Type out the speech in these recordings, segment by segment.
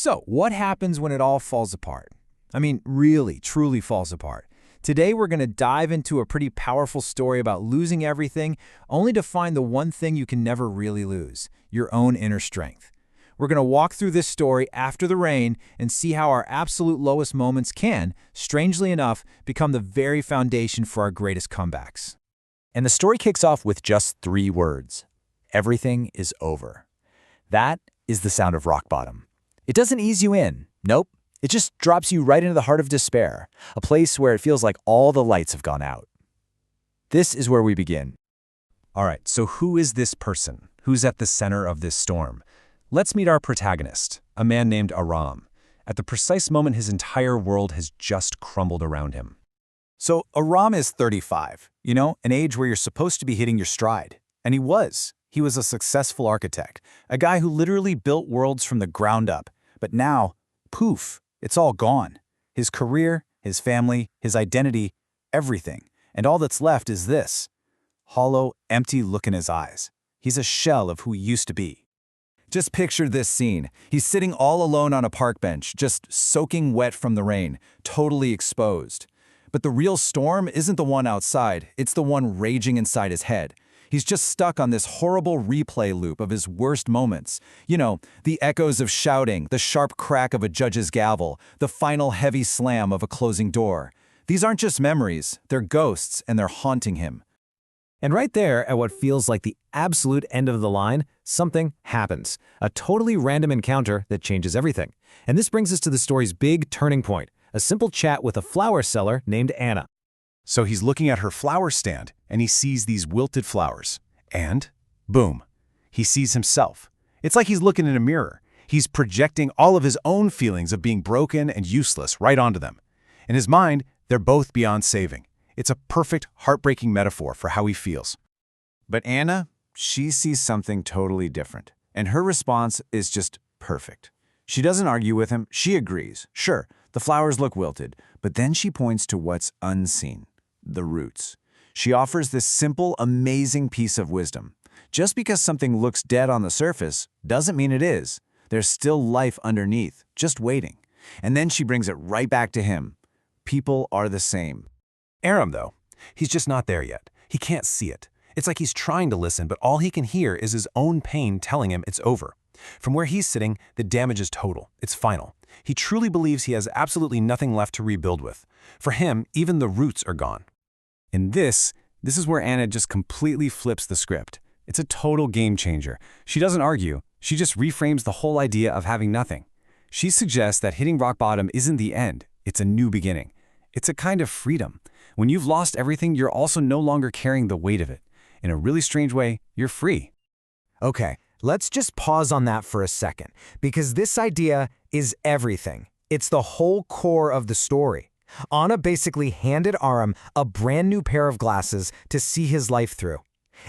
So, what happens when it all falls apart? I mean, really, truly falls apart. Today, we're going to dive into a pretty powerful story about losing everything, only to find the one thing you can never really lose, your own inner strength. We're going to walk through this story after the rain and see how our absolute lowest moments can, strangely enough, become the very foundation for our greatest comebacks. And the story kicks off with just 3 words. Everything is over. That is the sound of rock bottom. It doesn't ease you in. Nope. It just drops you right into the heart of despair, a place where it feels like all the lights have gone out. This is where we begin. All right, so who is this person? Who's at the center of this storm? Let's meet our protagonist, a man named Aram. At the precise moment, his entire world has just crumbled around him. So Aram is 35, an age where you're supposed to be hitting your stride. And he was. He was a successful architect, a guy who literally built worlds from the ground up. But now, poof, it's all gone. His career, his family, his identity, everything. And all that's left is this hollow, empty look in his eyes. He's a shell of who he used to be. Just picture this scene. He's sitting all alone on a park bench, just soaking wet from the rain, totally exposed. But the real storm isn't the one outside, it's the one raging inside his head. He's just stuck on this horrible replay loop of his worst moments. The echoes of shouting, the sharp crack of a judge's gavel, the final heavy slam of a closing door. These aren't just memories, they're ghosts, and they're haunting him. And right there, at what feels like the absolute end of the line, something happens. A totally random encounter that changes everything. And this brings us to the story's big turning point, a simple chat with a flower seller named Anna. So he's looking at her flower stand, and he sees these wilted flowers. And, boom, he sees himself. It's like he's looking in a mirror. He's projecting all of his own feelings of being broken and useless right onto them. In his mind, they're both beyond saving. It's a perfect, heartbreaking metaphor for how he feels. But Anna, she sees something totally different. And her response is just perfect. She doesn't argue with him, she agrees. Sure, the flowers look wilted, but then she points to what's unseen. The roots. She offers this simple, amazing piece of wisdom. Just because something looks dead on the surface doesn't mean it is. There's still life underneath, just waiting. And then she brings it right back to him. People are the same. Aram, though, he's just not there yet. He can't see it. It's like he's trying to listen, but all he can hear is his own pain telling him it's over. From where he's sitting, the damage is total. It's final. He truly believes he has absolutely nothing left to rebuild with. For him, even the roots are gone. And this is where Anna just completely flips the script. It's a total game changer. She doesn't argue. She just reframes the whole idea of having nothing. She suggests that hitting rock bottom isn't the end. It's a new beginning. It's a kind of freedom. When you've lost everything, you're also no longer carrying the weight of it. In a really strange way, you're free. Okay, let's just pause on that for a second, because this idea is everything. It's the whole core of the story. Anna basically handed Aram a brand new pair of glasses to see his life through.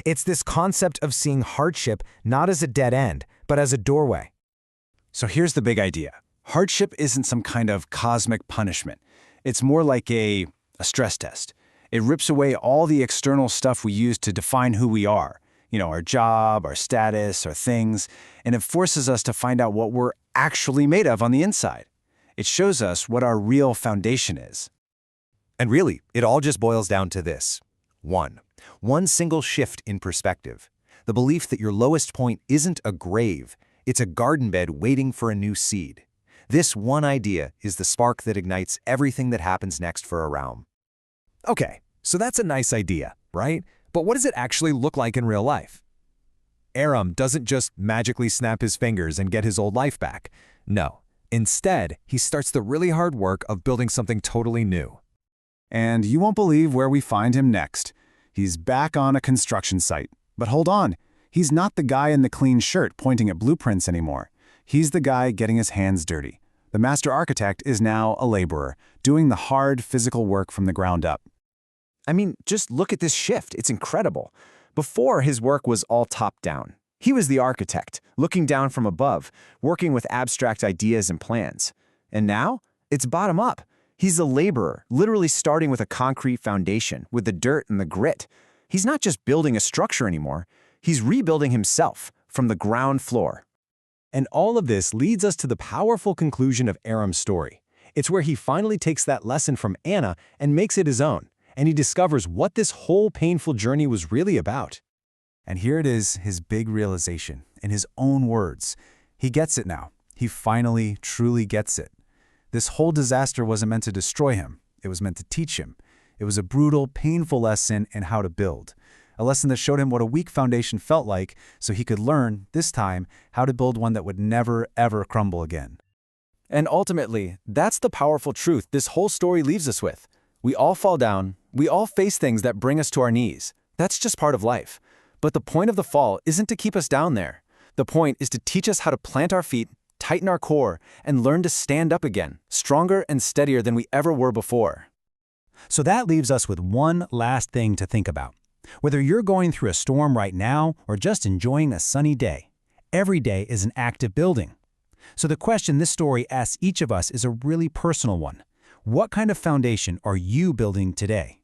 It's this concept of seeing hardship not as a dead end, but as a doorway. So here's the big idea. Hardship isn't some kind of cosmic punishment. It's more like a stress test. It rips away all the external stuff we use to define who we are. Our job, our status, our things, and it forces us to find out what we're actually made of on the inside. It shows us what our real foundation is. And really, it all just boils down to this. One single shift in perspective. The belief that your lowest point isn't a grave, it's a garden bed waiting for a new seed. This one idea is the spark that ignites everything that happens next for Aram. Okay, so that's a nice idea, right? But what does it actually look like in real life? Aram doesn't just magically snap his fingers and get his old life back. No. Instead, he starts the really hard work of building something totally new. And you won't believe where we find him next. He's back on a construction site. But hold on, he's not the guy in the clean shirt pointing at blueprints anymore. He's the guy getting his hands dirty. The master architect is now a laborer, doing the hard physical work from the ground up. I mean, just look at this shift. It's incredible. Before, his work was all top-down. He was the architect, looking down from above, working with abstract ideas and plans. And now, it's bottom-up. He's a laborer, literally starting with a concrete foundation, with the dirt and the grit. He's not just building a structure anymore. He's rebuilding himself from the ground floor. And all of this leads us to the powerful conclusion of Aram's story. It's where he finally takes that lesson from Anna and makes it his own, and he discovers what this whole painful journey was really about. And here it is, his big realization, in his own words. He gets it now. He finally, truly gets it. This whole disaster wasn't meant to destroy him. It was meant to teach him. It was a brutal, painful lesson in how to build. A lesson that showed him what a weak foundation felt like, so he could learn, this time, how to build one that would never, ever crumble again. And ultimately, that's the powerful truth this whole story leaves us with. We all fall down. We all face things that bring us to our knees. That's just part of life. But the point of the fall isn't to keep us down there. The point is to teach us how to plant our feet, tighten our core, and learn to stand up again, stronger and steadier than we ever were before. So that leaves us with one last thing to think about. Whether you're going through a storm right now or just enjoying a sunny day, every day is an act of building. So the question this story asks each of us is a really personal one. What kind of foundation are you building today?